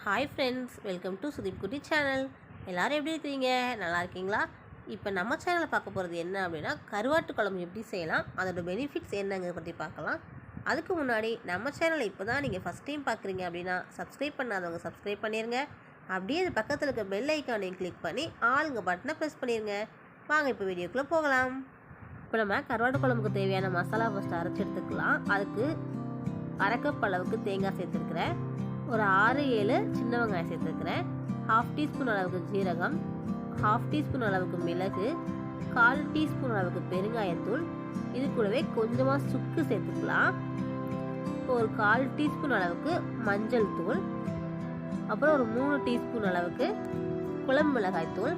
Hi friends, welcome to Sudeep குட்டி channel. எல்லோரும் எப்படி இருக்கிறீங்க? நல்லா இருக்கீங்களா? இப்போ நம்ம சேனலில் பார்க்க போகிறது என்ன அப்படின்னா, கருவாட்டு குழம்பு எப்படி செய்யலாம், அதோட பெனிஃபிட்ஸ் என்னங்கிறத பற்றி பார்க்கலாம். அதுக்கு முன்னாடி நம்ம சேனலை இப்போ தான் நீங்கள் ஃபஸ்ட் டைம் பார்க்குறீங்க அப்படின்னா சப்ஸ்கிரைப் பண்ணாதவங்க சப்ஸ்கிரைப் பண்ணிடுங்க. அப்படியே அது பக்கத்தில் இருக்க பெல் ஐக்கானையும் கிளிக் பண்ணி ஆளுங்க பட்டனை ப்ரெஸ் பண்ணிடுங்க. வாங்க இப்போ வீடியோக்குள்ளே போகலாம். இப்போ நம்ம கருவாட்டு குழம்புக்கு தேவையான மசாலா ஃபஸ்ட்டு அரைச்சி எடுத்துக்கலாம். அதுக்கு அரை கப் அளவுக்கு தேங்காய் சேர்த்துருக்குறேன். ஒரு 6-7 சின்ன வெங்காயம் சேர்த்துருக்குறேன். 1/2 டீஸ்பூன் அளவுக்கு ஜீரகம், 1/2 டீஸ்பூன் அளவுக்கு மிளகு, 1/4 டீஸ்பூன் அளவுக்கு பெருங்காயத்தூள், இது கூடவே கொஞ்சமாக சுக்கு சேர்த்துக்கலாம். ஒரு 1/4 டீஸ்பூன் அளவுக்கு மஞ்சள் தூள், அப்புறம் ஒரு 3 டீஸ்பூன் அளவுக்கு குழம்பு மிளகாய் தூள்,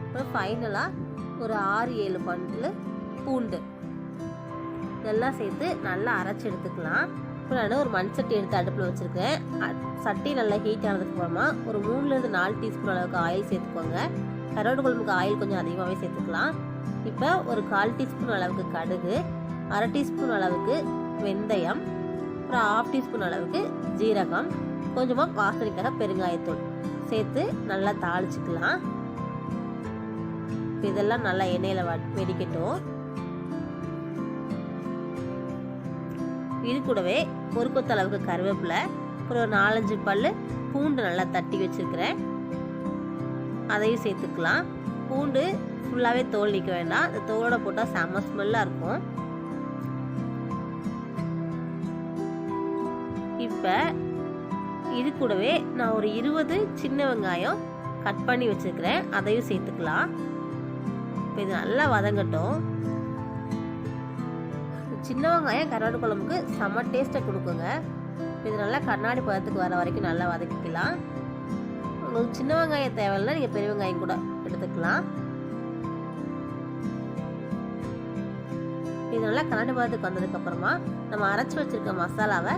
அப்புறம் ஃபைனலாக ஒரு 6-7 பல்லு பூண்டு இதெல்லாம் சேர்த்து நல்லா அரைச்சி எடுத்துக்கலாம். இப்போ நான் ஒரு மண் சட்டி எடுத்து அடுப்பில் வச்சுருக்கேன். சட்டி நல்லா ஹீட் ஆனதுக்கு அப்புறமா ஒரு 3-4 டீஸ்பூன் அளவுக்கு ஆயில் சேர்த்துக்கோங்க. கருவாட்டு குழம்புக்கு ஆயில் கொஞ்சம் அதிகமாகவே சேர்த்துக்கலாம். இப்போ ஒரு 1/4 டீஸ்பூன் அளவுக்கு கடுகு, அரை டீஸ்பூன் அளவுக்கு வெந்தயம், அப்புறம் 1/2 டீஸ்பூன் அளவுக்கு ஜீரகம், கொஞ்சமாக வாசனைக்காக பெருங்காயத்தூள் சேர்த்து நல்லா தாளிச்சுக்கலாம். இதெல்லாம் நல்லா எண்ணெயில் வெடிக்கட்டும். இது கூடவே ஒரு கொத்த அளவுக்கு கருவேப்பிலை, அப்புறம் ஒரு 4-5 பல்லு பூண்டு நல்லா தட்டி வச்சுருக்கிறேன், அதையும் சேர்த்துக்கலாம். பூண்டு ஃபுல்லாகவே தோல் நீக்க வேண்டாம், அந்த தோலோட போட்டால் செம்ம ஸ்மெல்லாக இருக்கும். இப்போ இது கூடவே நான் ஒரு 20 சின்ன வெங்காயம் கட் பண்ணி வச்சுருக்கிறேன், அதையும் சேர்த்துக்கலாம். இப்போ இது நல்லா வதங்கட்டும். சின்ன வெங்காயம் கருவாட்டு குழம்புக்கு செம்ம டேஸ்ட்டை கொடுக்குங்க. இது நல்லா கண்ணாடி பதத்துக்கு வர வரைக்கும் நல்லா வதக்கிக்கலாம். உங்களுக்கு சின்ன வெங்காயம் தேவையில்லை, நீங்கள் பெரிய வெங்காயம் கூட எடுத்துக்கலாம். இது நல்லா கண்ணாடி பதத்துக்கு வந்ததுக்கப்புறமா நம்ம அரைச்சி வச்சிருக்க மசாலாவை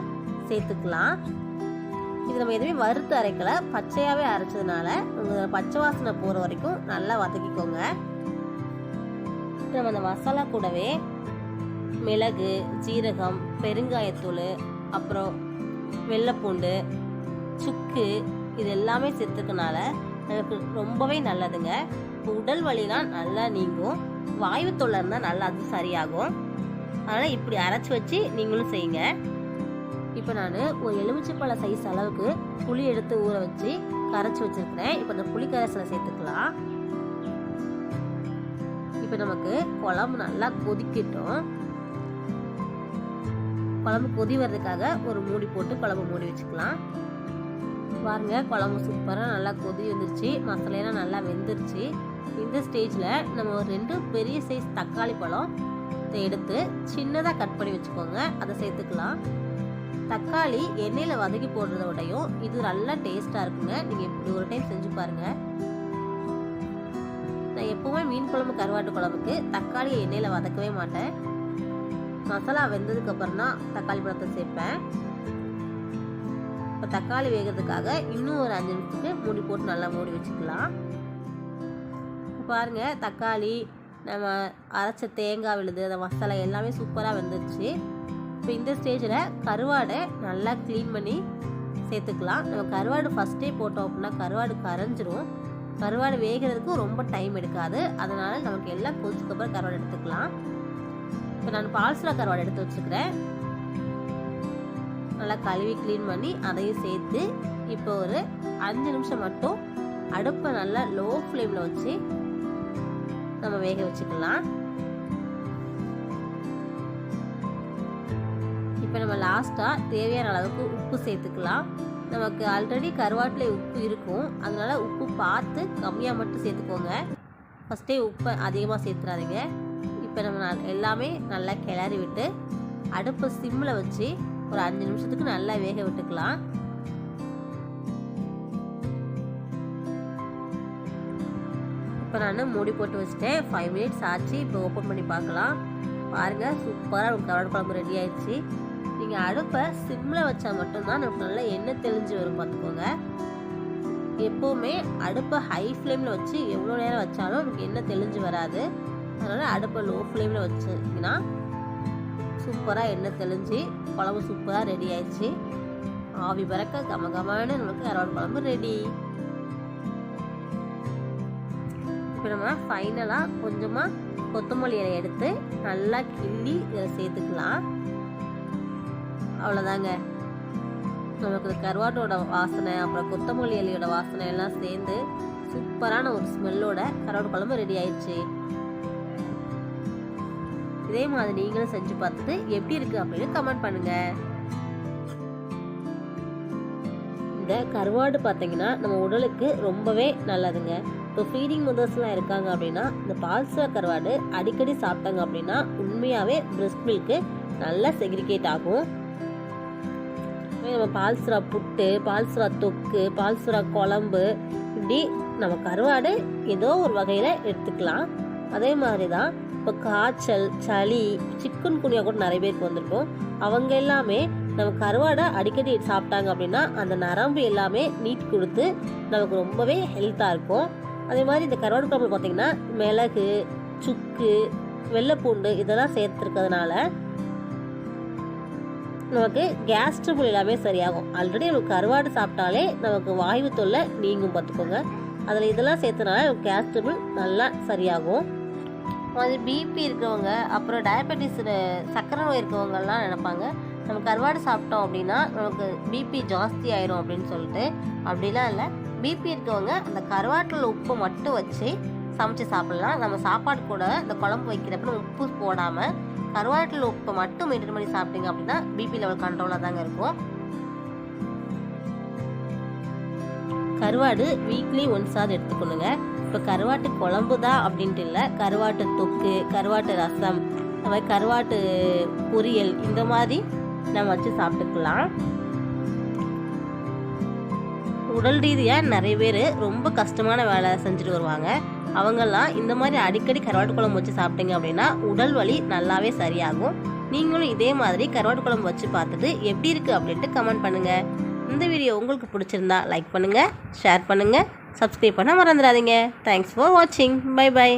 சேர்த்துக்கலாம். இது நம்ம எதுவுமே வறுத்து அரைக்கலை, பச்சையாகவே அரைச்சதுனால உங்களுக்கு பச்சை வாசனை போகிற வரைக்கும் நல்லா வதக்கிக்கோங்க. நம்ம அந்த மசாலா கூடவே மிளகு, ஜீரகம், பெருங்காயத்தூள், அப்புறம் வெள்ளைப்பூண்டு, சுக்கு இது எல்லாமே சேர்த்துக்கனால எனக்கு ரொம்பவே நல்லதுங்க. உடல் வலிலாம் நல்லா நீங்கும், வாயு தொல்லை இருந்தால் நல்லா அது சரியாகும். அதனால் இப்படி அரைச்சி வச்சு நீங்களும் செய்யுங்க. இப்போ நான் ஒரு எலுமிச்சைப்பழ சைஸ் அளவுக்கு புளி எடுத்து ஊற வச்சு கரைச்சி வச்சுருக்கிறேன். இப்போ அந்த புளி கரைசலை சேர்த்துக்கலாம். இப்போ நமக்கு குழம்பு நல்லா கொதிக்கட்டும். குழம்பு கொதி வர்றதுக்காக ஒரு மூடி போட்டு குழம்பு மூடி வச்சுக்கலாம். பாருங்க, குழம்பு சூப்பராக நல்லா கொதி வந்துருச்சு, மசாலையெல்லாம் நல்லா வெந்துருச்சு. இந்த ஸ்டேஜில் நம்ம ஒரு 2 பெரிய சைஸ் தக்காளி பழம் எடுத்து சின்னதாக கட் பண்ணி வச்சுக்கோங்க, அதை சேர்த்துக்கலாம். தக்காளி எண்ணெயில் வதக்கி போடுறத விடையும் இது நல்லா டேஸ்ட்டாக இருக்குங்க. நீங்கள் இப்படி ஒரு டைம் செஞ்சு பாருங்கள். நான் எப்போவுமே மீன் குழம்பு கருவாட்டு குழம்புக்கு தக்காளியை எண்ணெயில் வதக்கவே மாட்டேன். மசாலா வெந்ததுக்கு அப்புறம் தான் தக்காளி பழத்தை சேர்ப்பேன். இப்போ தக்காளி வேகிறதுக்காக இன்னும் ஒரு 5 நிமிஷத்துக்கு மூடி போட்டு நல்லா மூடி வச்சுக்கலாம். பாருங்க, தக்காளி, நம்ம அரைச்ச தேங்காய் விழுது, அந்த மசாலா எல்லாமே சூப்பராக வெந்துருச்சு. இப்போ இந்த ஸ்டேஜில் கருவாடை நல்லா க்ளீன் பண்ணி சேர்த்துக்கலாம். நம்ம கருவாடு ஃபஸ்ட்டே போட்டோம் அப்படின்னா கருவாடு கரைஞ்சிரும். கருவாடு வேகிறதுக்கு ரொம்ப டைம் எடுக்காது, அதனால் நமக்கு எல்லாம் கொதிச்சதுக்கப்புறம் கருவாடு எடுத்துக்கலாம். இப்போ நான் பால்சுரா கருவாடு எடுத்து வச்சுக்கிறேன், நல்லா கழுவி க்ளீன் பண்ணி அதையும் சேர்த்து இப்போ ஒரு 5 நிமிஷம் மட்டும் அடுப்பை நல்லா லோ ஃப்ளேமில் வச்சு நம்ம வேக வச்சுக்கலாம். இப்போ நம்ம லாஸ்ட்டாக தேவையான அளவுக்கு உப்பு சேர்த்துக்கலாம். நமக்கு ஆல்ரெடி கருவாட்டில் உப்பு இருக்கும், அதனால உப்பு பார்த்து கம்மியாக மட்டும் சேர்த்துக்கோங்க. ஃபஸ்ட்டே உப்பை அதிகமாக சேர்த்துறாதீங்க. இப்போ நம்ம எல்லாமே நல்லா கிளறி விட்டு அடுப்பை சிம்மில் வச்சு ஒரு 5 நிமிஷத்துக்கு நல்லா வேக விட்டுக்கலாம். இப்போ நான் மூடி போட்டு வச்சுட்டேன். 5 மினிட்ஸ் ஆச்சு. இப்போ ஓப்பன் பண்ணி பார்க்கலாம். பாருங்கள், சூப்பராக ஒரு கருவாட்டு குழம்பு ரெடி ஆயிடுச்சு. நீங்கள் அடுப்பை சிம்மில் வச்சா மட்டும்தான் நமக்கு நல்லா எண்ணெய் தெளிஞ்சு வரும், பார்த்துக்கோங்க. எப்போவுமே அடுப்பை ஹை ஃப்ளேமில் வச்சு எவ்வளோ நேரம் வச்சாலும் நமக்கு எண்ணெய் தெளிஞ்சு வராது. அதனால் அடுப்பை லோ ஃப்ளேமில் வச்சிங்கன்னா சூப்பராக எண்ணெய் தெளிஞ்சு குழம்பு சூப்பராக ரெடி ஆயிடுச்சு. ஆவி பறக்க கமகமான நமக்கு கருவாட்டு குழம்பு ரெடி. இப்போ நம்ம ஃபைனலாக கொஞ்சமாக கொத்தமல்லி இலை எடுத்து நல்லா கிள்ளி இதில் சேர்த்துக்கலாம். அவ்வளோதாங்க, நமக்கு கருவாட்டோட வாசனை அப்புறம் கொத்தமல்லி இலையோட வாசனை எல்லாம் சேர்ந்து சூப்பரான ஒரு ஸ்மெல்லோட கருவாட்டு குழம்பு ரெடி ஆயிடுச்சு. இதே மாதிரி நீங்களும் செஞ்சு பார்த்துட்டு எப்படி இருக்கு அப்படின்னு கமெண்ட் பண்ணுங்க. இந்த கருவாடு பார்த்தீங்கன்னா நம்ம உடலுக்கு ரொம்பவே நல்லதுங்க. இப்போ ஃபீடிங் மதர்ஸ்லாம் இருக்காங்க அப்படின்னா இந்த பால்சுரா கருவாடு அடிக்கடி சாப்பிட்டாங்க அப்படின்னா உண்மையாகவே பிரெஸ்ட் மில்க்கு நல்லா செக்ரிகேட் ஆகும். நம்ம பால்சுரா புட்டு, பால்சுரா தொக்கு, பால்சுரா குழம்பு, இப்படி நம்ம கருவாடு ஏதோ ஒரு வகையில் எடுத்துக்கலாம். அதே மாதிரி தான் இப்போ காய்ச்சல், சளி, சிக்கன் குனியா கூட நிறைய பேருக்கு வந்திருக்கும். அவங்க எல்லாமே நம்ம கருவாடை அடிக்கடி சாப்பிட்டாங்க அப்படின்னா அந்த நரம்பு எல்லாமே நீட் கொடுத்து நமக்கு ரொம்பவே ஹெல்த்தாக இருக்கும். அதே மாதிரி இந்த கருவாடு குழம்பு பார்த்திங்கன்னா மிளகு, சுக்கு, வெள்ளைப்பூண்டு இதெல்லாம் சேர்த்துருக்கிறதுனால நமக்கு கேஸ் ட்ரபிள் எல்லாமே சரியாகும். ஆல்ரெடி நமக்கு கருவாடு சாப்பிட்டாலே நமக்கு வாய்வு தொல்லை நீங்கும் பார்த்துக்கோங்க. அதில் இதெல்லாம் சேர்த்தனால நமக்கு கேஸ் ட்ரபிள் நல்லா சரியாகும். அது பிபி இருக்கவங்க அப்புறம் டயபெட்டிஸ் சர்க்கரை நோய் இருக்கவங்கலாம் நினைப்பாங்க நம்ம கருவாடு சாப்பிட்டோம் அப்படின்னா நமக்கு பிபி ஜாஸ்தி ஆயிரும் அப்படின்னு சொல்லிட்டு. அப்படிலாம் இல்லை, பிபி இருக்கவங்க அந்த கருவாட்டில் உப்பு மட்டும் வச்சு சமைச்சு சாப்பிட்லாம். நம்ம சாப்பாடு கூட இந்த குழம்பு வைக்கிறப்ப உப்பு போடாமல் கருவாட்டில் உப்பை மட்டும் மெயின்டைன் பண்ணி சாப்பிட்டீங்க அப்படின்னா பிபி லெவல் கண்ட்ரோலாக தாங்க இருக்கும். கருவாடு வீக்லி ஒன்ஸாவது எடுத்துக்கணுங்க. இப்போ கருவாட்டு குழம்பு தான் அப்படின்ட்டு இல்லை, கருவாட்டு தொக்கு, கருவாட்டு ரசம், இந்த மாதிரி கருவாட்டு பொரியல் இந்த மாதிரி நம்ம வச்சு சாப்பிட்டுக்கலாம். உடல் ரீதியாக நிறைய பேர் ரொம்ப கஷ்டமான வேலை செஞ்சுட்டு வருவாங்க. அவங்கெல்லாம் இந்த மாதிரி அடிக்கடி கருவாட்டு குழம்பு வச்சு சாப்பிட்டீங்க அப்படின்னா உடல் வலி நல்லாவே சரியாகும். நீங்களும் இதே மாதிரி கருவாட்டு குழம்பு வச்சு பார்த்துட்டு எப்படி இருக்குது அப்படின்ட்டு கமெண்ட் பண்ணுங்கள். இந்த வீடியோ உங்களுக்கு பிடிச்சிருந்தா லைக் பண்ணுங்கள், ஷேர் பண்ணுங்கள், சப்ஸ்கிரைப் பண்ண மறந்துடாதீங்க. தேங்க்ஸ் ஃபார் வாட்சிங். Bye by.